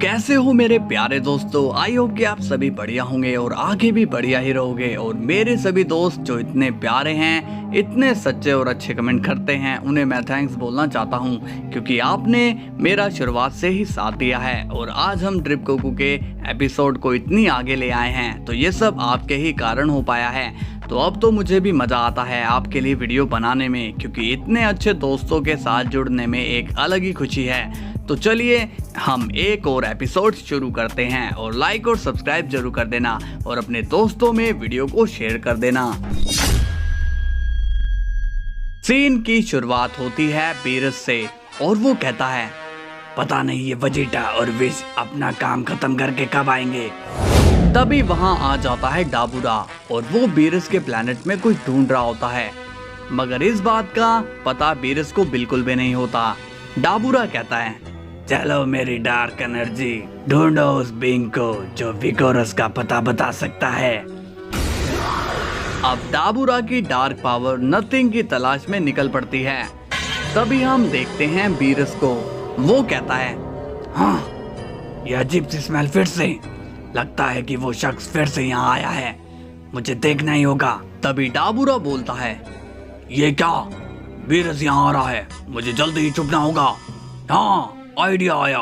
कैसे हो मेरे प्यारे दोस्तों। आई होप कि आप सभी बढ़िया होंगे और आगे भी बढ़िया ही रहोगे। और मेरे सभी दोस्त जो इतने प्यारे हैं, इतने सच्चे और अच्छे कमेंट करते हैं, उन्हें मैं थैंक्स बोलना चाहता हूं, क्योंकि आपने मेरा शुरुआत से ही साथ दिया है। और आज हम ड्रिप कोकू के एपिसोड को इतनी आगे ले आए हैं, तो ये सब आपके ही कारण हो पाया है। तो अब तो मुझे भी मज़ा आता है आपके लिए वीडियो बनाने में, क्योंकि इतने अच्छे दोस्तों के साथ जुड़ने में एक अलग ही खुशी है। तो चलिए हम एक और एपिसोड शुरू करते हैं, और लाइक और सब्सक्राइब जरूर कर देना और अपने दोस्तों में वीडियो को शेयर कर देना। सीन की शुरुआत होती है बीरस से, और वो कहता है पता नहीं ये वेजिटा और विश अपना काम खत्म करके कब आएंगे। तभी वहां आ जाता है डाबूरा, और वो बीरस के प्लेनेट में कुछ ढूंढ रहा होता है, मगर इस बात का पता बीरस को बिल्कुल भी नहीं होता। डाबूरा कहता है चलो मेरी डार्क एनर्जी ढूंढो उस बीइंग को जो विकोरस का पता बता सकता है। अब डाबूरा की डार्क पावर नथिंग की तलाश में निकल पड़ती है। तभी हम देखते हैं बीरस को, वो कहता है हाँ यह अजीब सी स्मेल फिर से, लगता है कि वो शख्स फिर से यहाँ आया है, मुझे देखना ही होगा। तभी डाबूरा बोलता है ये क्या, बीरस यहाँ आ रहा है, मुझे जल्दी ही छुपना होगा। हाँ आइडिया आया।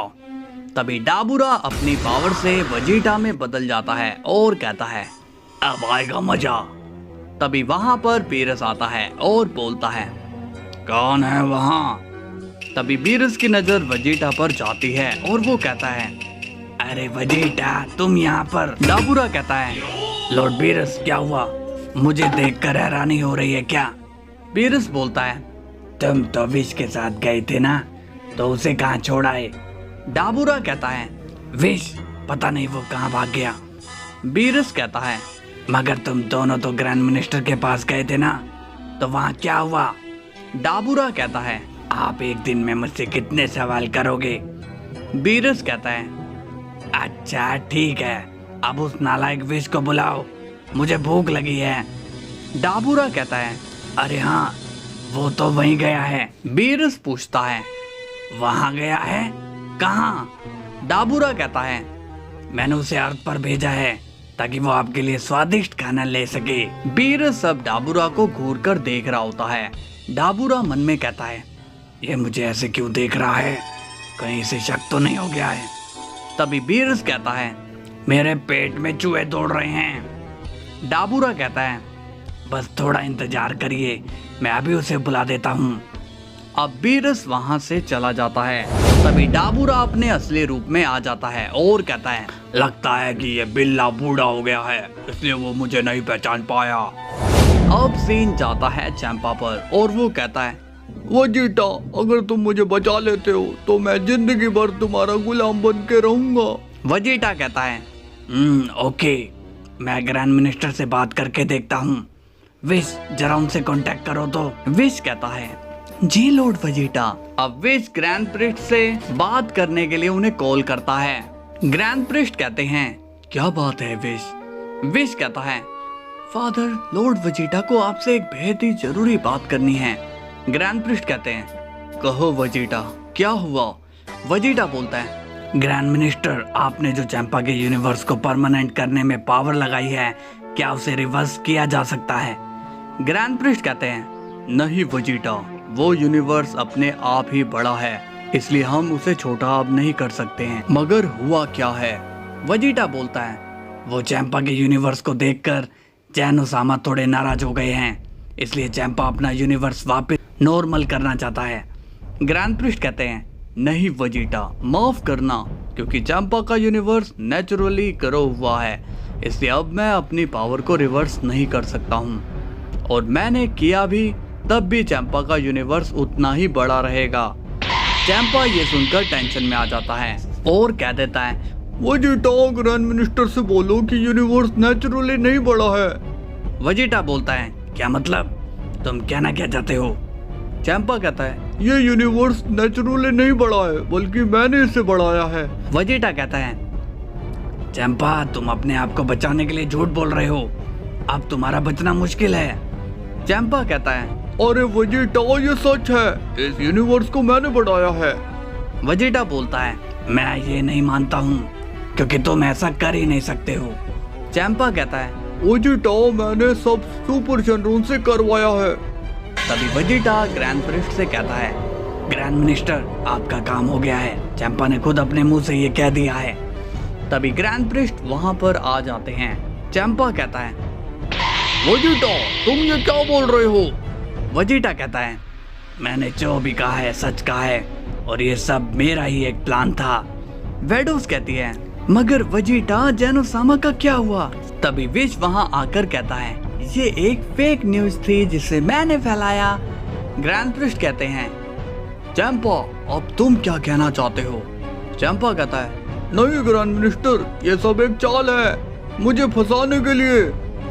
तभी डाबूरा अपनी पावर से वेजिटा में बदल जाता है और कहता है अब आएगा मजा। तभी वहां पर बीरस आता है और बोलता है कौन है वहां। तभी बीरस की नजर वेजिटा पर जाती है और वो कहता है अरे वेजिटा तुम यहाँ पर। डाबूरा कहता है लॉर्ड बीरस क्या हुआ, मुझे देखकर हैरानी हो रही है क्या। बीरस बोलता है तुम तो विश के साथ गए थे ना, तो उसे कहाँ छोड़ा है। डाबूरा कहता है विश पता नहीं वो कहाँ भाग गया। बीरस कहता है मगर तुम दोनों तो ग्रैंड मिनिस्टर के पास गए थे ना, तो वहाँ क्या हुआ। डाबूरा कहता है आप एक दिन में मुझसे कितने सवाल करोगे। बीरस कहता है अच्छा ठीक है, अब उस नालायक विश को बुलाओ, मुझे भूख लगी है। डाबूरा कहता है अरे हाँ वो तो वहीं गया है। बीरस पूछता है वहां गया है, कहाँ। डाबूरा कहता है मैंने उसे अर्थ पर भेजा है ताकि वो आपके लिए स्वादिष्ट खाना ले सके। बीरस अब डाबूरा को घूर कर देख रहा होता है। डाबूरा मन में कहता है ये मुझे ऐसे क्यों देख रहा है, कहीं से शक तो नहीं हो गया है। तभी बीरस कहता है मेरे पेट में चूहे दौड़ रहे हैं। डाबूरा कहता है बस थोड़ा इंतजार करिए, मैं अभी उसे बुला देता हूँ। अब बीरस वहां से चला जाता है। तभी डाबूरा अपने असली रूप में आ जाता है और कहता है लगता है कि ये बिल्ला बूढ़ा हो गया है, इसलिए वो मुझे नहीं पहचान पाया। अब सीन जाता है चैंपा पर, और वो कहता है वेजिटा अगर तुम मुझे बचा लेते हो तो मैं जिंदगी भर तुम्हारा गुलाम बन के रहूंगा। वेजिटा कहता है ओके, मैं ग्रैंड मिनिस्टर से बात करके देखता हूँ। विश जरा उनसे कांटेक्ट करो तो। विश कहता है जी लॉर्ड वेजिटा। अब विश ग्रैंड प्रिस्ट से बात करने के लिए उन्हें कॉल करता है। ग्रैंड प्रिस्ट कहते हैं क्या बात है विश। विश कहता है फादर लॉर्ड वेजिटा को आपसे एक बेहद ही जरूरी बात करनी है। ग्रैंड प्रिस्ट कहते हैं कहो वेजिटा क्या हुआ। वेजिटा बोलता है ग्रैंड मिनिस्टर आपने जो चैंपा के यूनिवर्स को परमानेंट करने में पावर लगाई है, क्या उसे रिवर्स किया जा सकता है। ग्रैंड प्रिस्ट कहते हैं नहीं वेजिटा, वो यूनिवर्स अपने आप ही बड़ा है, इसलिए हम उसे छोटा अब नहीं कर सकते हैं। मगर हुआ क्या है। वेजिटा बोलता है वो चैंपा के यूनिवर्स को देखकर जैन ओसामा थोड़े नाराज हो गए हैं, इसलिए चैंपा अपना यूनिवर्स वापस नॉर्मल करना चाहता है। ग्रैंड प्रिस्ट कहते हैं नहीं वेजिटा माफ करना, क्योंकि चैंपा का यूनिवर्स नेचुरली ग्रो हुआ है, इसलिए अब मैं अपनी पावर को रिवर्स नहीं कर सकता हूँ, और मैंने किया भी तब भी चैंपा का यूनिवर्स उतना ही बड़ा रहेगा। चैंपा ये सुनकर टेंशन में आ जाता है और कह देता है वेजिटा ग्रैंड मिनिस्टर से बोलो कि यूनिवर्स नेचुरली नहीं बड़ा है। वेजिटा बोलता है क्या मतलब, तुम कहना क्या चाहते हो। चैंपा कहता है ये यूनिवर्स नेचुरली नहीं बड़ा है, बल्कि मैंने इसे बढ़ाया है। वेजिटा कहता है चैंपा तुम अपने आप को बचाने के लिए झूठ बोल रहे हो, अब तुम्हारा बचना मुश्किल है। चैंपा कहता है अरे वेजिटा ये सच है, इस यूनिवर्स को मैंने बढ़ाया है। वेजिटा बोलता है मैं ये नहीं मानता हूँ, क्योंकि तुम ऐसा कर ही नहीं सकते हो। चैंपा कहता है, वेजिटा मैंने सब सुपर जनरून से करवाया है। तभी वेजिटा ग्रैंड प्रिस्ट से कहता है, ग्रैंड मिनिस्टर आपका काम हो गया है, चैंपा ने खुद अपने मुंह से ये कह दिया है। तभी ग्रैंड प्रिस्ट वहां पर आ जाते हैं। चैंपा कहता है, वेजिटा तुम ये क्या बोल रहे हो? वेजिटा कहता है, मैंने जो भी कहा है सच कहा है, और ये सब मेरा ही एक प्लान था। वेडोस कहती है, मगर वेजिटा जेनोसामा का क्या हुआ? तभी विश वहां आकर कहता है, ये एक फेक न्यूज थी जिसे मैंने फैलाया। ग्रैंड प्रिस्ट कहते हैं, चैंपा अब तुम क्या कहना चाहते हो? चैंपा कहता है, नहीं ग्रैंड मिनिस्टर, ये सब एक चाल है मुझे फंसाने के लिए।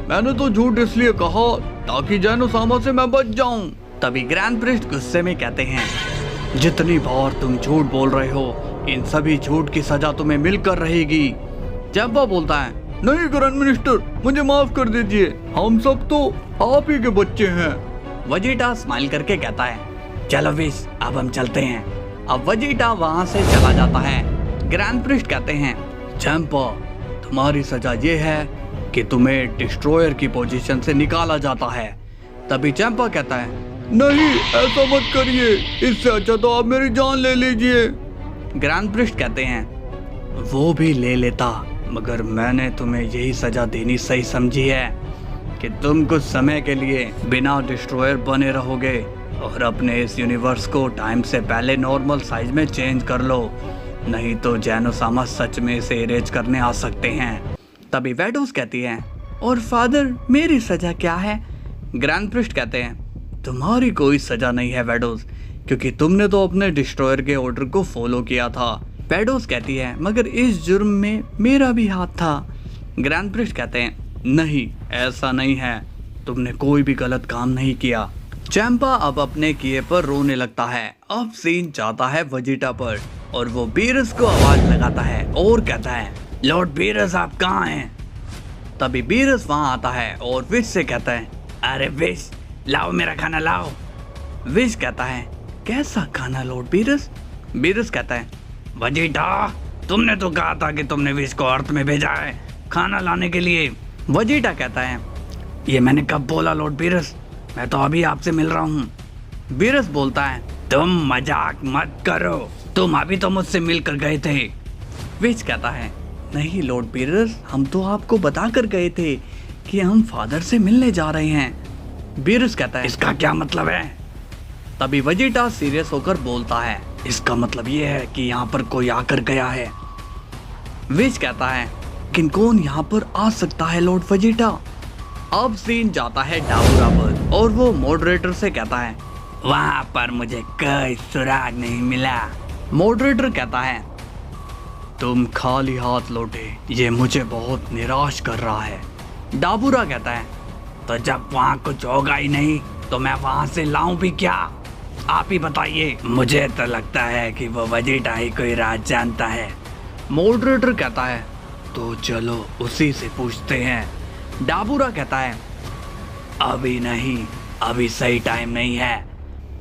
मैंने तो झूठ इसलिए कहा ताकि जेनोसामा से मैं बच जाऊं। तभी ग्रैंड प्रिस्ट गुस्से में कहते हैं, जितनी बार तुम झूठ बोल रहे हो, इन सभी झूठ की सजा तुम्हें मिलकर रहेगी। चैंपा बोलता है, नहीं ग्रैंड मिनिस्टर, मुझे माफ कर दीजिए, हम सब तो आप ही के बच्चे हैं। वेजिटा स्माइल करके कहता है, चलो विश अब हम चलते हैं। अब वेजिटा वहां से चला जाता है। ग्रैंड प्रिस्ट कहते हैं, चैंपा तुम्हारी सजा ये है कि तुम्हें डिस्ट्रॉयर की पोजीशन से निकाला जाता है। तभी चैंपा कहता है, नहीं ऐसा मत करिए, इससे अच्छा तो आप मेरी जान ले लीजिए। ग्रैंड प्रिस्ट कहते हैं, वो भी ले लेता, मगर मैंने तुम्हें यही सजा देनी सही समझी है कि तुम कुछ समय के लिए बिना डिस्ट्रॉयर बने रहोगे और अपने इस यूनिवर्स को टाइम से पहले नॉर्मल साइज में चेंज कर लो, नहीं तो जेनोसामा सच में इसे इरेज करने आ सकते हैं। तभी वेडोस कहती है, और फादर मेरी सजा क्या है? ग्रैंड प्रिस्ट कहते हैं, तुम्हारी कोई सजा नहीं है वेडोस, क्योंकि तुमने तो अपने डिस्ट्रॉयर के ऑर्डर को फॉलो किया था। वेडोस कहती है, मगर इस जुर्म में मेरा भी हाथ था। ग्रैंड प्रिस्ट कहते हैं, नहीं ऐसा नहीं है, तुमने कोई भी गलत काम नहीं किया। चैंपा अब अपने किए पर रोने लगता है। अब सीन जाता है वेजिटा पर और वो बीरस को आवाज लगाता है और कहता है, लॉर्ड बीरस आप कहाँ हैं? तभी बीरस वहां आता है और विश से कहता है, अरे विश लाओ मेरा खाना लाओ। विश कहता है, कैसा खाना लॉर्ड बीरस? बीरस कहता है, वेजिटा तुमने तो कहा था कि तुमने विश को अर्थ में भेजा है खाना लाने के लिए। वेजिटा कहता है, ये मैंने कब बोला लॉर्ड बीरस, मैं तो अभी आपसे मिल रहा हूँ। बीरस बोलता है, तुम मजाक मत करो, तुम अभी तो मुझसे मिलकर गए थे। विश कहता है, नहीं लॉर्ड बीरस, हम तो आपको बता कर गए थे कि हम फादर से मिलने जा रहे हैं। बीरस कहता है, इसका क्या मतलब है? तभी वेजिटा सीरियस होकर बोलता है, इसका मतलब ये है कि यहाँ पर कोई आकर गया है। विश कहता है, लेकिन कौन यहाँ पर आ सकता है लॉर्ड वेजिटा? अब सीन जाता है डाबूरा पर और वो मॉडरेटर से कहता है, वहाँ पर मुझे कोई सुराग नहीं मिला। मॉडरेटर कहता है, तुम खाली हाथ लौटे, ये मुझे बहुत निराश कर रहा है। डाबूरा कहता है, तो जब वहाँ कुछ होगा ही नहीं तो मैं वहाँ से लाऊं भी क्या? आप ही बताइए। मुझे तो लगता है कि वो वेजिटा ही कोई राज जानता है। मॉडरेटर कहता है, तो चलो उसी से पूछते हैं। डाबूरा कहता है, अभी नहीं, अभी सही टाइम नहीं है।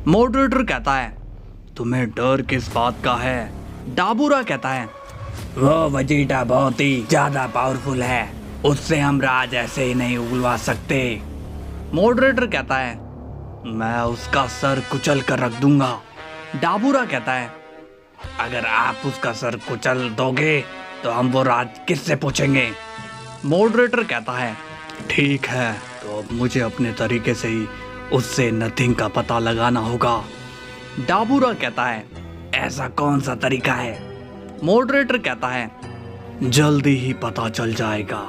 मॉडरेटर कहता है, तुम्हें डर किस बात का है? डाबूरा कहता है, वो वेजिटा बहुत ही ज्यादा पावरफुल है, उससे हम राज ऐसे ही नहीं उगलवा सकते। मॉडरेटर कहता है, मैं उसका सर कुचल कर रख दूंगा। डाबूरा कहता है, अगर आप उसका सर कुचल दोगे तो हम वो राज किससे पूछेंगे? मॉडरेटर कहता है, ठीक है, तो अब मुझे अपने तरीके से ही उससे नथिंग का पता लगाना होगा। डाबूरा कहता है, ऐसा कौन सा तरीका है? मॉडरेटर कहता है, जल्दी ही पता चल जाएगा।